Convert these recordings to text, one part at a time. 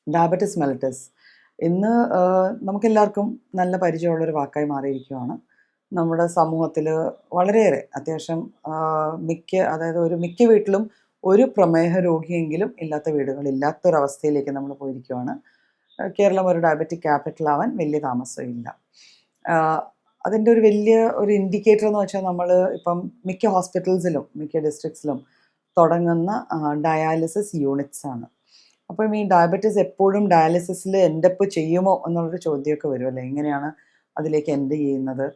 Diabetes mellitus ഇന്ന് നമുക്കെല്ലാവർക്കും നല്ല പരിചയമുള്ളൊരു വാക്കായി മാറിയിരിക്കുകയാണ്. നമ്മുടെ സമൂഹത്തിൽ വളരെയേറെ അത്യാവശ്യം മിക്ക വീട്ടിലും ഒരു പ്രമേഹ രോഗിയെങ്കിലും ഇല്ലാത്ത വീടുകളില്ലാത്തൊരവസ്ഥയിലേക്ക് നമ്മൾ പോയിരിക്കുകയാണ്. കേരളം ഒരു ഡയബറ്റിക് ക്യാപിറ്റൽ ആവാൻ വലിയ താമസമില്ല. അതിൻ്റെ ഒരു വലിയ ഒരു ഇൻഡിക്കേറ്റർ എന്ന് വെച്ചാൽ നമ്മൾ ഇപ്പം മിക്ക ഹോസ്പിറ്റൽസിലും മിക്ക ഡിസ്ട്രിക്ട്സിലും തുടങ്ങുന്ന ഡയാലിസിസ് യൂണിറ്റ്സ് ആണ്. അപ്പം ഈ ഡയബറ്റീസ് എപ്പോഴും ഡയാലിസിസിൽ എൻഡപ്പ് ചെയ്യുമോ എന്നുള്ളൊരു ചോദ്യമൊക്കെ വരുമല്ലേ, എങ്ങനെയാണ് അതിലേക്ക് എൻഡ് ചെയ്യുന്നത്,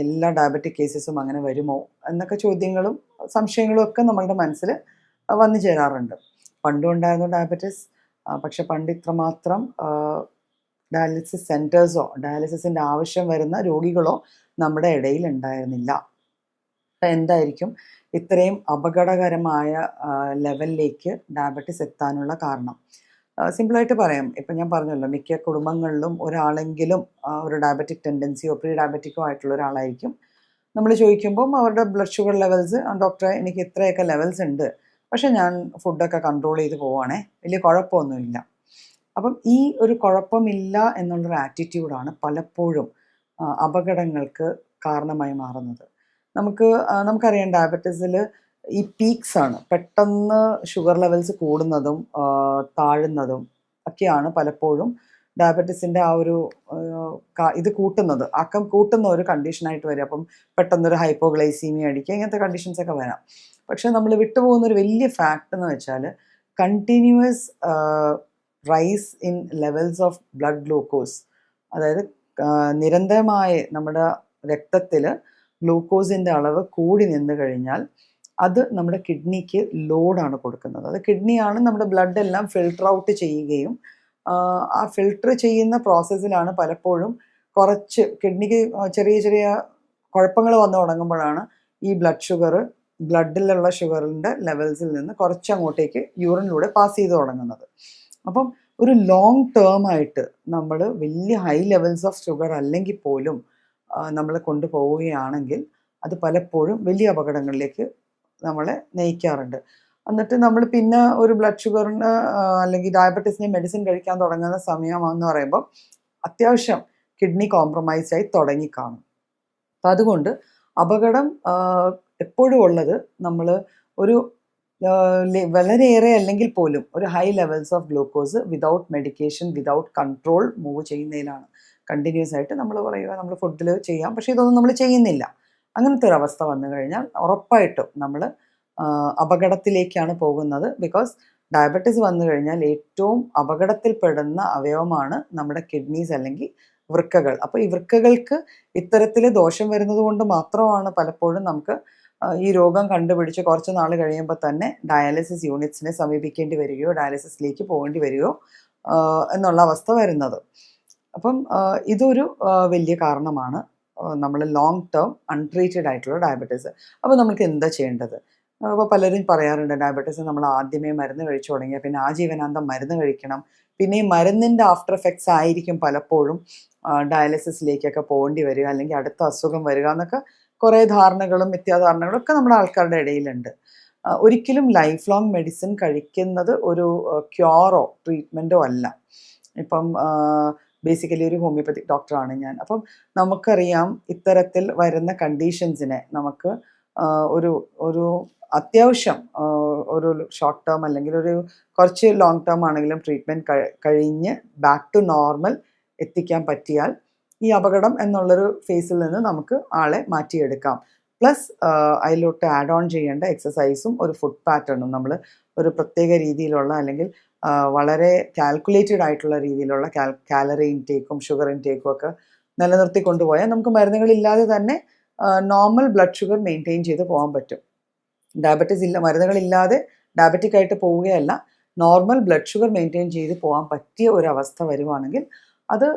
എല്ലാ ഡയബറ്റിക് കേസസും അങ്ങനെ വരുമോ എന്നൊക്കെ ചോദ്യങ്ങളും സംശയങ്ങളും ഒക്കെ നമ്മളുടെ മനസ്സിൽ വന്നു ചേരാറുണ്ട്. പണ്ടും ഉണ്ടായിരുന്നു ഡയബറ്റീസ്, പക്ഷെ പണ്ട് ഇത്രമാത്രം ഡയാലിസിസ് സെൻറ്റേഴ്സോ ഡയാലിസിസിൻ്റെ ആവശ്യം വരുന്ന രോഗികളോ നമ്മുടെ ഇടയിൽ ഉണ്ടായിരുന്നില്ല. എന്തായിരിക്കും ഇത്രയും അപകടകരമായ ലെവലിലേക്ക് ഡയബറ്റിസ് എത്താനുള്ള കാരണം? സിമ്പിളായിട്ട് പറയാം. ഇപ്പം ഞാൻ പറഞ്ഞല്ലോ, മിക്ക കുടുംബങ്ങളിലും ഒരാളെങ്കിലും ഒരു ഡയബറ്റിക് ടെൻഡൻസിയോ പ്രീ ഡയബറ്റിക്കോ ആയിട്ടുള്ള ഒരാളായിരിക്കും. നമ്മൾ ചോദിക്കുമ്പം അവരുടെ ബ്ലഡ് ഷുഗർ ലെവൽസ്, ഡോക്ടറെ എനിക്ക് ഇത്രയൊക്കെ ലെവൽസ് ഉണ്ട്, പക്ഷെ ഞാൻ ഫുഡൊക്കെ കൺട്രോൾ ചെയ്ത് പോവുകയാണേ, വലിയ കുഴപ്പമൊന്നുമില്ല. അപ്പം ഈ ഒരു കുഴപ്പമില്ല എന്നുള്ളൊരു ആറ്റിറ്റ്യൂഡാണ് പലപ്പോഴും അപകടങ്ങൾക്ക് കാരണമായി മാറുന്നത്. നമുക്കറിയാം, ഡയബറ്റീസിൽ ഈ പീക്സ് ആണ്, പെട്ടെന്ന് ഷുഗർ ലെവൽസ് കൂടുന്നതും താഴുന്നതും ഒക്കെയാണ് പലപ്പോഴും ഡയബറ്റീസിൻ്റെ ആ ഒരു ഇത് കൂട്ടുന്നത്, ആക്കം കൂട്ടുന്ന ഒരു കണ്ടീഷനായിട്ട് വരിക. അപ്പം പെട്ടെന്നൊരു ഹൈപ്പോഗ്ലൈസീമിയ അടിക്കുക, ഇങ്ങനത്തെ കണ്ടീഷൻസൊക്കെ വരാം. പക്ഷെ നമ്മൾ വിട്ടുപോകുന്ന ഒരു വലിയ ഫാക്റ്റ് എന്ന് വെച്ചാൽ continuous rice in levels of blood glucose. അതായത് നിരന്തരമായി നമ്മുടെ രക്തത്തിൽ ഗ്ലൂക്കോസിൻ്റെ അളവ് കൂടി നിന്ന് കഴിഞ്ഞാൽ അത് നമ്മുടെ കിഡ്നിക്ക് ലോഡാണ് കൊടുക്കുന്നത്. അത് കിഡ്നിയാണ് നമ്മുടെ ബ്ലഡ് എല്ലാം ഫിൽട്ടർ ഔട്ട് ചെയ്യുകയും ആ ഫിൽട്ടർ ചെയ്യുന്ന പ്രോസസ്സിലാണ് പലപ്പോഴും കുറച്ച് കിഡ്നിക്ക് ചെറിയ ചെറിയ കുഴപ്പങ്ങൾ വന്നു തുടങ്ങുമ്പോഴാണ് ഈ ബ്ലഡിലുള്ള ഷുഗറിൻ്റെ ലെവൽസിൽ നിന്ന് കുറച്ചങ്ങോട്ടേക്ക് യൂറിനിലൂടെ പാസ് ചെയ്ത് തുടങ്ങുന്നത്. അപ്പം ഒരു ലോങ് ടേം ആയിട്ട് നമ്മൾ വലിയ ഹൈ ലെവൽസ് ഓഫ് ഷുഗർ അല്ലെങ്കിൽ പോലും നമ്മൾ കൊണ്ടുപോവുകയാണെങ്കിൽ അത് പലപ്പോഴും വലിയ അപകടങ്ങളിലേക്ക് നമ്മളെ നയിക്കാറുണ്ട്. എന്നിട്ട് നമ്മൾ പിന്നെ ഒരു ബ്ലഡ് ഷുഗറിന് അല്ലെങ്കിൽ ഡയബറ്റീസിന് മെഡിസിൻ കഴിക്കാൻ തുടങ്ങുന്ന സമയമാണെന്ന് പറയുമ്പോൾ അത്യാവശ്യം കിഡ്നി കോംപ്രമൈസ് ആയി തുടങ്ങിക്കാണും. അപ്പം അതുകൊണ്ട് അപകടം എപ്പോഴും ഉള്ളത് നമ്മൾ ഒരു വളരെയേറെ അല്ലെങ്കിൽ പോലും ഒരു high levels of glucose without medication without control move ചെയ്യുന്നതിലാണ്. കണ്ടിന്യൂസ് ആയിട്ട് നമ്മൾ പറയുക നമ്മൾ ഫുഡിൽ ചെയ്യാം, പക്ഷേ ഇതൊന്നും നമ്മൾ ചെയ്യുന്നില്ല. അങ്ങനത്തെ ഒരു അവസ്ഥ വന്നു കഴിഞ്ഞാൽ ഉറപ്പായിട്ടും നമ്മൾ അപകടത്തിലേക്കാണ് പോകുന്നത്. ബിക്കോസ് ഡയബറ്റീസ് വന്നു കഴിഞ്ഞാൽ ഏറ്റവും അപകടത്തിൽപ്പെടുന്ന അവയവമാണ് നമ്മുടെ കിഡ്നീസ് അല്ലെങ്കിൽ വൃക്കകൾ. അപ്പോൾ ഈ വൃക്കകൾക്ക് ഇത്തരത്തിൽ ദോഷം വരുന്നത് കൊണ്ട് മാത്രമാണ് പലപ്പോഴും നമുക്ക് ഈ രോഗം കണ്ടുപിടിച്ച് കുറച്ച് നാൾ കഴിയുമ്പോൾ തന്നെ ഡയാലിസിസ് യൂണിറ്റ്സിനെ സമീപിക്കേണ്ടി വരികയോ ഡയാലിസിസിലേക്ക് പോകേണ്ടി വരികയോ എന്നുള്ള അവസ്ഥ വരുന്നത്. അപ്പം ഇതൊരു വലിയ കാരണമാണ് നമ്മൾ ലോങ് ടേം അൺട്രീറ്റഡ് ആയിട്ടുള്ള ഡയബറ്റീസ്. അപ്പോൾ നമുക്ക് എന്താ ചെയ്യേണ്ടത്? അപ്പോൾ പലരും പറയാറുണ്ട്, ഡയബറ്റീസ് നമ്മൾ ആദ്യമേ മരുന്ന് കഴിച്ചു തുടങ്ങിയാൽ പിന്നെ ആജീവനാന്തം മരുന്ന് കഴിക്കണം, പിന്നെ ഈ മരുന്നിൻ്റെ ആഫ്റ്റർ എഫക്ട്സ് ആയിരിക്കും പലപ്പോഴും ഡയാലിസിസിലേക്കൊക്കെ പോകേണ്ടി വരിക, അല്ലെങ്കിൽ അടുത്ത അസുഖം വരിക എന്നൊക്കെ കുറേ ധാരണകളും മിഥ്യാധാരണകളും ഒക്കെ നമ്മുടെ ആൾക്കാരുടെ ഇടയിലുണ്ട്. ഒരിക്കലും ലൈഫ് ലോങ് മെഡിസിൻ കഴിക്കുന്നത് ഒരു ക്യൂറോ ട്രീറ്റ്മെൻറ്റോ അല്ല. ഇപ്പം ബേസിക്കലി ഒരു ഹോമിയോപ്പത്തിക് ഡോക്ടറാണ് ഞാൻ. അപ്പം നമുക്കറിയാം ഇത്തരത്തിൽ വരുന്ന കണ്ടീഷൻസിനെ നമുക്ക് ഒരു അത്യാവശ്യം ഒരു ഷോർട്ട് ടേം അല്ലെങ്കിൽ ഒരു കുറച്ച് ലോങ് ടേം ആണെങ്കിലും ട്രീറ്റ്മെൻറ്റ് കഴിഞ്ഞ് ബാക്ക് ടു നോർമൽ എത്തിക്കാൻ പറ്റിയാൽ ഈ അപകടം എന്നുള്ളൊരു ഫേസിൽ നിന്ന് നമുക്ക് ആളെ മാറ്റിയെടുക്കാം. പ്ലസ് അതിലോട്ട് ആഡ് ഓൺ ചെയ്യേണ്ട എക്സസൈസും ഒരു ഫുഡ് പാറ്റേണും നമ്മൾ ഒരു പ്രത്യേക രീതിയിലുള്ള അല്ലെങ്കിൽ വളരെ കാൽക്കുലേറ്റഡ് ആയിട്ടുള്ള രീതിയിലുള്ള കാലറി ഇൻടേക്കും ഷുഗർ ഇൻടേക്കും ഒക്കെ നിലനിർത്തി കൊണ്ടുപോയാൽ നമുക്ക് മരുന്നുകളില്ലാതെ തന്നെ നോർമൽ ബ്ലഡ് ഷുഗർ മെയിൻറ്റെയിൻ ചെയ്ത് പോകാൻ പറ്റും. മരുന്നുകളില്ലാതെ ഡയബറ്റിക് ആയിട്ട് പോവുകയല്ല, നോർമൽ ബ്ലഡ് ഷുഗർ മെയിൻറ്റെയിൻ ചെയ്ത് പോകാൻ പറ്റിയ ഒരവസ്ഥ വരുവാണെങ്കിൽ അത്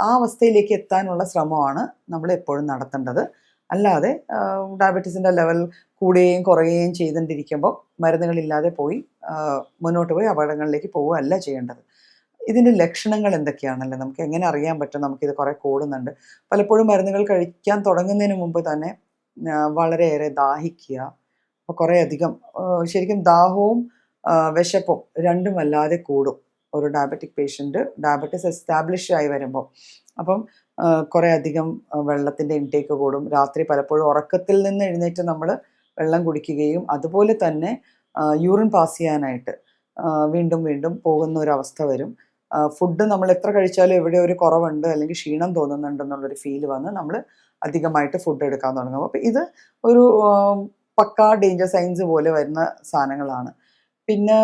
ആ അവസ്ഥയിലേക്ക് എത്താനുള്ള ശ്രമമാണ് നമ്മൾ എപ്പോഴും നടത്തേണ്ടത്. അല്ലാതെ ഡയബറ്റീസിൻ്റെ ലെവൽ കൂടുകയും കുറയുകയും ചെയ്തുകൊണ്ടിരിക്കുമ്പോൾ മരുന്നുകളില്ലാതെ മുന്നോട്ട് പോയി അപകടങ്ങളിലേക്ക് പോവുകയല്ല ചെയ്യേണ്ടത്. ഇതിൻ്റെ ലക്ഷണങ്ങൾ എന്തൊക്കെയാണല്ലേ, നമുക്ക് എങ്ങനെ അറിയാൻ പറ്റും നമുക്കിത് കുറേ കൂടുന്നുണ്ട്? പലപ്പോഴും മരുന്നുകൾ കഴിക്കാൻ തുടങ്ങുന്നതിന് മുമ്പ് തന്നെ വളരെയേറെ ദാഹിക്കുക, അപ്പോൾ കുറേ അധികം ശരിക്കും ദാഹവും വിശപ്പും രണ്ടും വല്ലാതെ കൂടും. ഒരു ഡയബറ്റിക് പേഷ്യൻ്റ് ഡയബറ്റിസ് എസ്റ്റാബ്ലിഷ് ആയി വരുമ്പോൾ. അപ്പം കുറേ അധികം വെള്ളത്തിൻ്റെ ഇൻടേക്ക് കൂടും. രാത്രി പലപ്പോഴും ഉറക്കത്തിൽ നിന്ന് എഴുന്നേറ്റ് നമ്മൾ വെള്ളം കുടിക്കുകയും അതുപോലെ തന്നെ യൂറിൻ പാസ് ചെയ്യാനായിട്ട് വീണ്ടും വീണ്ടും പോകുന്ന ഒരു അവസ്ഥ വരും. ഫുഡ് നമ്മൾ എത്ര കഴിച്ചാലും എവിടെ ഒരു കുറവുണ്ട് അല്ലെങ്കിൽ ക്ഷീണം തോന്നുന്നുണ്ടെന്നുള്ളൊരു ഫീല് വന്ന് നമ്മൾ അധികമായിട്ട് ഫുഡ് എടുക്കാൻ തുടങ്ങും. അപ്പോൾ ഇത് ഒരു പക്കാ ഡേഞ്ചർ സൈൻസ് പോലെ വരുന്ന സാധനങ്ങളാണ്. പിന്നെ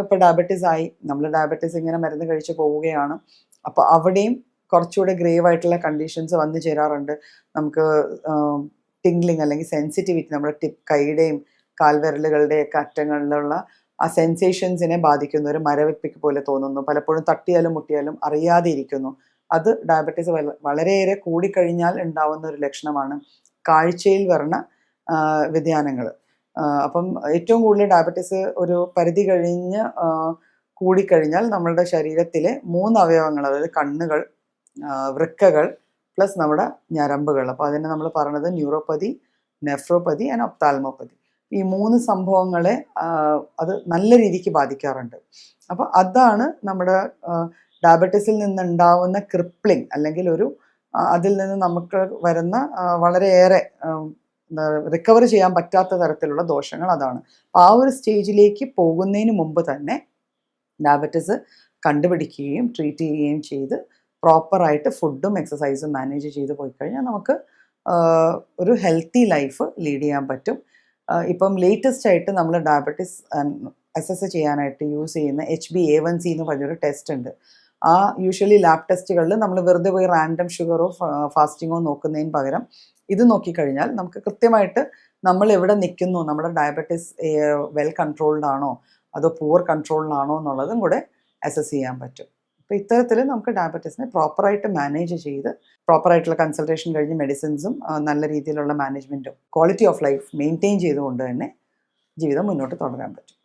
ഇപ്പോൾ ഡയബറ്റീസ് ആയി, നമ്മൾ ഡയബറ്റീസ് ഇങ്ങനെ മരുന്ന് കഴിച്ച് പോവുകയാണ്. അപ്പോൾ അവിടെയും കുറച്ചുകൂടെ ഗ്രേവ് ആയിട്ടുള്ള കണ്ടീഷൻസ് വന്നു ചേരാറുണ്ട്. നമുക്ക് ടിംഗ്ലിങ് അല്ലെങ്കിൽ സെൻസിറ്റിവിറ്റി, നമ്മുടെ കൈയുടെയും കാൽവിരലുകളുടെയൊക്കെ അറ്റങ്ങളിലുള്ള ആ സെൻസേഷൻസിനെ ബാധിക്കുന്നു. ഒരു മരവിപ്പിക്ക് പോലെ തോന്നുന്നു, പലപ്പോഴും തട്ടിയാലും മുട്ടിയാലും അറിയാതെ ഇരിക്കുന്നു. അത് ഡയബറ്റീസ് വളരെയേറെ കൂടിക്കഴിഞ്ഞാൽ ഉണ്ടാവുന്ന ഒരു ലക്ഷണമാണ്. കാഴ്ചയിൽ വരുന്ന വ്യതിയാനങ്ങൾ. അപ്പം ഏറ്റവും കൂടുതൽ ഡയബറ്റീസ് ഒരു പരിധി കഴിഞ്ഞ് കൂടിക്കഴിഞ്ഞാൽ നമ്മളുടെ ശരീരത്തിലെ 3 അവയവങ്ങൾ, അതായത് കണ്ണുകൾ, വൃക്കകൾ പ്ലസ് നമ്മുടെ ഞരമ്പുകൾ, അപ്പോൾ അതിനെ നമ്മൾ പറയുന്നത് ന്യൂറോപ്പതി, നെഫ്രോപ്പതി ആൻഡ് ഒപ്താൽമോപ്പതി. ഈ 3 സംഭവങ്ങളെ അത് നല്ല രീതിക്ക് ബാധിക്കാറുണ്ട്. അപ്പോൾ അതാണ് നമ്മുടെ ഡയബറ്റീസിൽ നിന്നുണ്ടാവുന്ന ക്രിപ്ലിംഗ്, അല്ലെങ്കിൽ ഒരു അതിൽ നിന്ന് നമുക്ക് വരുന്ന വളരെയേറെ റിക്കവർ ചെയ്യാൻ പറ്റാത്ത തരത്തിലുള്ള ദോഷങ്ങൾ അതാണ്. ആ ഒരു സ്റ്റേജിലേക്ക് പോകുന്നതിന് മുമ്പ് തന്നെ ഡയബറ്റീസ് കണ്ടുപിടിക്കുകയും ട്രീറ്റ് ചെയ്യുകയും ചെയ്ത് പ്രോപ്പറായിട്ട് ഫുഡും എക്സസൈസും മാനേജ് ചെയ്ത് പോയി കഴിഞ്ഞാൽ നമുക്ക് ഒരു ഹെൽത്തി ലൈഫ് ലീഡ് ചെയ്യാൻ പറ്റും. ഇപ്പം ലേറ്റസ്റ്റ് ആയിട്ട് നമ്മൾ ഡയബറ്റീസ് അസസ് ചെയ്യാനായിട്ട് യൂസ് ചെയ്യുന്ന HbA1c എന്ന് പറഞ്ഞൊരു ടെസ്റ്റ് ഉണ്ട്. ആ യൂഷ്വലി ലാബ് ടെസ്റ്റുകളിൽ നമ്മൾ വെറുതെ പോയി റാൻഡം ഷുഗറോ ഫാസ്റ്റിങ്ങോ നോക്കുന്നതിന് പകരം ഇത് നോക്കിക്കഴിഞ്ഞാൽ നമുക്ക് കൃത്യമായിട്ട് നമ്മൾ എവിടെ നിൽക്കുന്നു, നമ്മുടെ ഡയബറ്റീസ് വെൽ കൺട്രോൾഡ് ആണോ അതോ പുവർ കൺട്രോളിലാണോ എന്നുള്ളതും കൂടെ അസസ് ചെയ്യാൻ പറ്റും. അപ്പോൾ ഇത്തരത്തിൽ നമുക്ക് ഡയബറ്റീസിനെ പ്രോപ്പറായിട്ട് മാനേജ് ചെയ്ത് പ്രോപ്പറായിട്ടുള്ള കൺസൾട്ടേഷൻ കഴിഞ്ഞ് മെഡിസിൻസും നല്ല രീതിയിലുള്ള മാനേജ്മെൻറ്റും ക്വാളിറ്റി ഓഫ് ലൈഫ് മെയിൻറ്റെയിൻ ചെയ്തുകൊണ്ട് തന്നെ ജീവിതം മുന്നോട്ട് തുടരാൻ പറ്റും.